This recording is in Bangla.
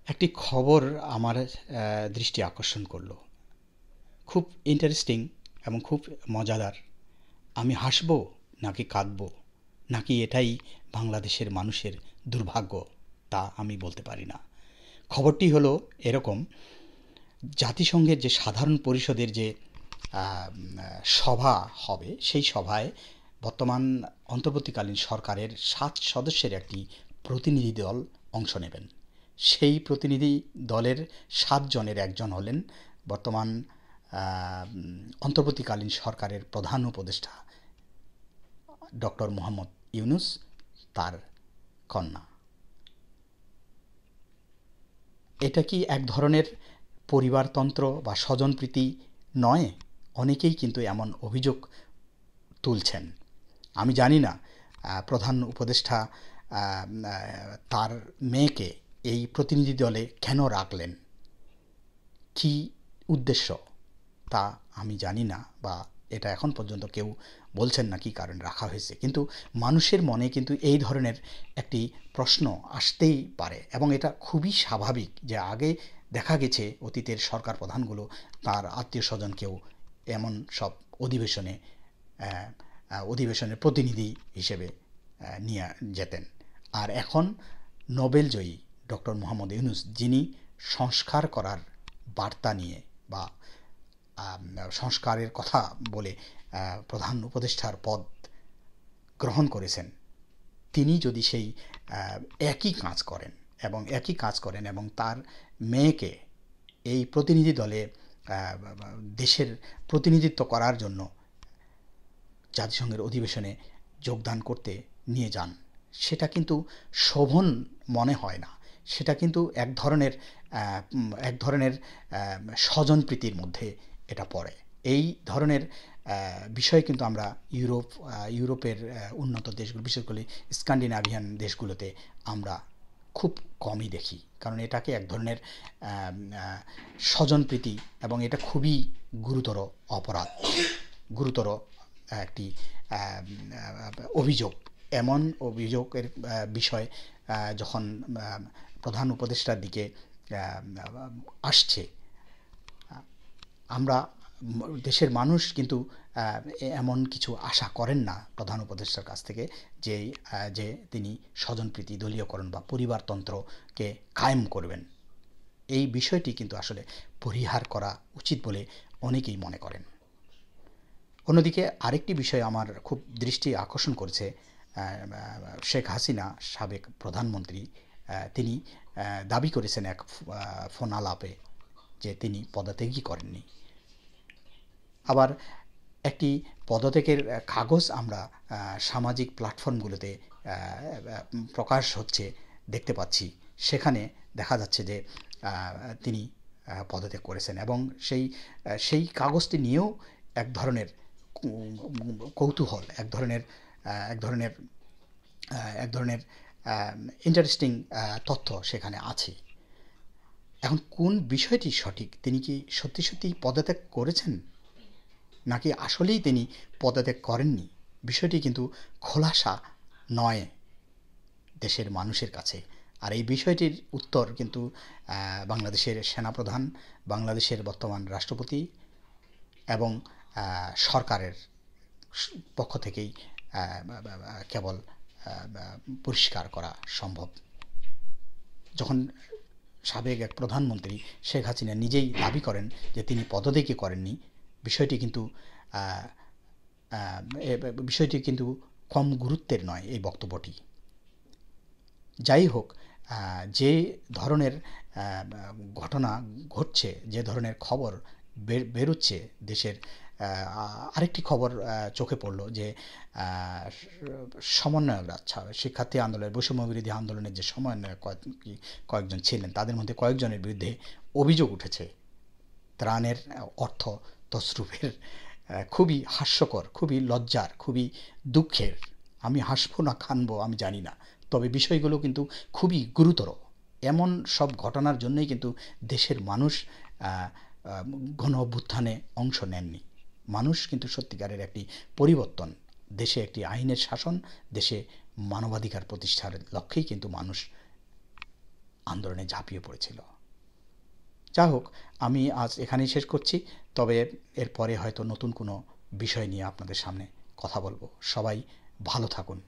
একটি খবর আমার দৃষ্টি আকর্ষণ করলো। খুব ইন্টারেস্টিং এবং খুব মজাদার। আমি হাসবো নাকি কাঁদবো, নাকি এটাই বাংলাদেশের মানুষের দুর্ভাগ্য, তা আমি বলতে পারি না। খবরটি হলো এরকম: জাতিসংঘের যে সাধারণ পরিষদের যে সভা হবে, সেই সভায় বর্তমান অন্তর্বর্তীকালীন সরকারের ৭ সদস্যের একটি প্রতিনিধি দল অংশ নেবেন। সেই প্রতিনিধি দলের ৭ জনের একজন হলেন বর্তমান অন্তর্বর্তীকালীন সরকারের প্রধান উপদেষ্টা ডক্টর মোহাম্মদ ইউনূস, তার কন্যা। এটা কি এক ধরনের পরিবারতন্ত্র বা স্বজনপ্রীতি নয়? অনেকেই কিন্তু এমন অভিযোগ তুলছেন। আমি জানি না প্রধান উপদেষ্টা তার মেয়েকে এই প্রতিনিধি দলে কেন রাখলেন, কী উদ্দেশ্য তা আমি জানি না, বা এটা এখন পর্যন্ত কেউ বলছেন না কী কারণে রাখা হয়েছে। কিন্তু মানুষের মনে কিন্তু এই ধরনের একটি প্রশ্ন আসতেই পারে, এবং এটা খুবই স্বাভাবিক যে আগে দেখা গেছে অতীতের সরকার প্রধানগুলো তার আত্মীয় স্বজনকেও এমন সব অধিবেশনে অধিবেশনের প্রতিনিধি হিসেবে নিয়ে যেতেন। আর এখন নোবেলজয়ী ডক্টর মোহাম্মদ ইউনূস, যিনি সংস্কার করার বার্তা নিয়ে বা সংস্কারের কথা বলে প্রধান উপদেষ্টার পদ গ্রহণ করেছেন, তিনি যদি সেই একই কাজ করেন এবং তার মেয়েকে এই প্রতিনিধি দলে দেশের প্রতিনিধিত্ব করার জন্য জাতিসংঘের অধিবেশনে যোগদান করতে নিয়ে যান, সেটা কিন্তু শোভন মনে হয় না। সেটা কিন্তু এক ধরনের স্বজনপ্রীতির মধ্যে এটা পড়ে। এই ধরনের বিষয় কিন্তু আমরা ইউরোপের উন্নত দেশগুলো, বিশেষ করে স্ক্যান্ডিনাভিয়ান দেশগুলোতে আমরা খুব কমই দেখি, কারণ এটাকে এক ধরনের স্বজনপ্রীতি, এবং এটা খুবই গুরুতর অপরাধ, গুরুতর একটি অভিযোগ। এমন অভিযোগের বিষয় যখন প্রধান উপদেষ্টার দিকে আসছে, আমরা দেশের মানুষ কিন্তু এমন কিছু আশা করেন না প্রধান উপদেষ্টার কাছ থেকে, যে তিনি স্বজনপ্রীতি, দলীয়করণ বা পরিবারতন্ত্রকে কায়েম করবেন। এই বিষয়টি কিন্তু আসলে পরিহার করা উচিত বলে অনেকেই মনে করেন। অন্যদিকে আরেকটি বিষয় আমার খুব দৃষ্টি আকর্ষণ করেছে। শেখ হাসিনা, সাবেক প্রধানমন্ত্রী, তিনি দাবি করেছেন এক ফোন আলাপে যে তিনি পদত্যাগই করেননি। আবার একটি পদত্যাগের কাগজ আমরা সামাজিক প্ল্যাটফর্মগুলোতে প্রকাশ হচ্ছে দেখতে পাচ্ছি। সেখানে দেখা যাচ্ছে যে তিনি পদত্যাগ করেছেন, এবং সেই কাগজটি নিয়েও এক ধরনের কৌতূহল, এক ধরনের ইন্টারেস্টিং তথ্য সেখানে আছে। এখন কোন বিষয়টি সঠিক? তিনি কি সত্যি সত্যি পদত্যাগ করেছেন, নাকি আসলেই তিনি পদত্যাগ করেননি? বিষয়টি কিন্তু খোলাসা নয় দেশের মানুষের কাছে। আর এই বিষয়টির উত্তর কিন্তু বাংলাদেশের সেনাপ্রধান, বাংলাদেশের বর্তমান রাষ্ট্রপতি এবং সরকারের পক্ষ থেকেই কেবল পরিষ্কার করা সম্ভব। যখন সাবেক এক প্রধানমন্ত্রী শেখ হাসিনা নিজেই দাবি করেন যে তিনি পদত্যাগই করেননি, বিষয়টি কিন্তু কম গুরুত্বের নয় এই বক্তব্যটি। যাই হোক, যে ধরনের ঘটনা ঘটছে, যে ধরনের খবর বেরোচ্ছে দেশের, আরেকটি খবর চোখে পড়ল যে সমন্বয়করা, শিক্ষার্থী আন্দোলনের, বৈষম্যবিরোধী আন্দোলনের যে সমন্বয়ক কয়েকজন ছিলেন, তাদের মধ্যে কয়েকজনের বিরুদ্ধে অভিযোগ উঠেছে ত্রাণের অর্থ তছরূপের। খুবই হাস্যকর, খুবই লজ্জার, খুবই দুঃখের। আমি হাসবো না কানবো আমি জানি না, তবে বিষয়গুলো কিন্তু খুবই গুরুতর। এমন সব ঘটনার জন্যই কিন্তু দেশের মানুষ গণ অভ্যুত্থানে অংশ নেননি। মানুষ কিন্তু সত্যিকারের একটি পরিবর্তন, দেশে একটি আইনের শাসন, দেশে মানবাধিকার প্রতিষ্ঠার লক্ষ্যেই কিন্তু মানুষ আন্দোলনে ঝাঁপিয়ে পড়েছিল। যা হোক, আমি আজ এখানেই শেষ করছি। তবে এরপরে হয়তো নতুন কোনো বিষয় নিয়ে আপনাদের সামনে কথা বলবো। সবাই ভালো থাকুন।